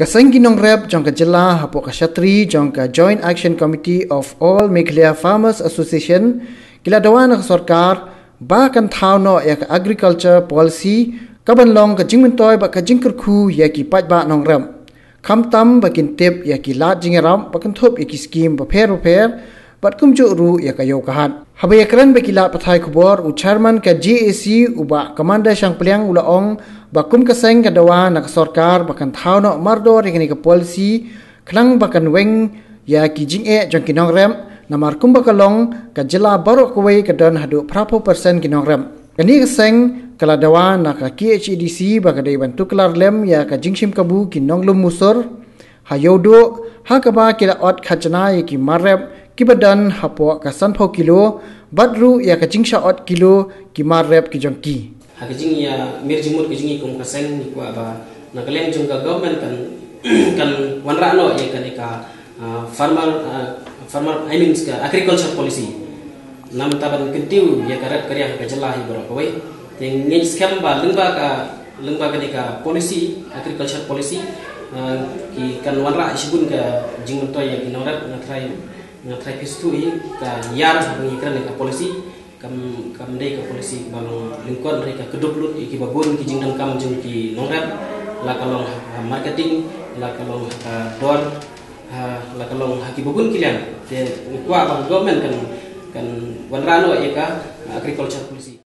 Kaseng ginong rep jong ka jela hapo ka Shatri jong ka Joint Action Committee of All Meghalaya Farmers Association kila dawan ka sarkar ba kan thau no ya ka agriculture policy kaban long ka jingmen toy ba ka jingker khu ya ki pat ba nong rem kham tam ba kin tip ya ki lat jingeram ba kan thop ya ki scheme ba pher bat kum ju ru ya ka yo ka han habe ya kran ba ki la pathai khubor u chairman ka GAC u ba commander sang pliang ula ong bakum kaseng kadawa nak sarkar bakan thau no mardo regani ka policy khlang bakan weng ya ki jing e jong kinong rem namar kum bakalong ka jela barok kwe ka don hadu prapo persen kinong rem kani kaseng kala dawa nak ka KHEDC bakadai bantu klar lem ya ka jingshim kabu kinong lum musur hayodo hakaba kila ot khachana ya ki marep ki badan hapo ka sanpho kilo badru ya ka jingsha ot kilo ki marep ki jong ki hakijing ya mirjimut kijingi kum kaseng ni kwa ba nakaleng jung ka government kan wanra no ya kan ka farmer I mean ka agriculture policy nam taban kentiu ya karat karya ka jelahi boro koi ting ngi scam ba lengba ka policy agriculture policy ki kan wanra isibun ka jingun to ya ginorat ngatrai pistu ka yar ngi kan ka policy kam dei ka polisi balong lingkon mereka keduplut iki babun ki jingdang kam jung ki nongrap la kalong marketing la kalong dor la kalong haki babun kilian te kwa bang government kan wanrano eka agriculture policy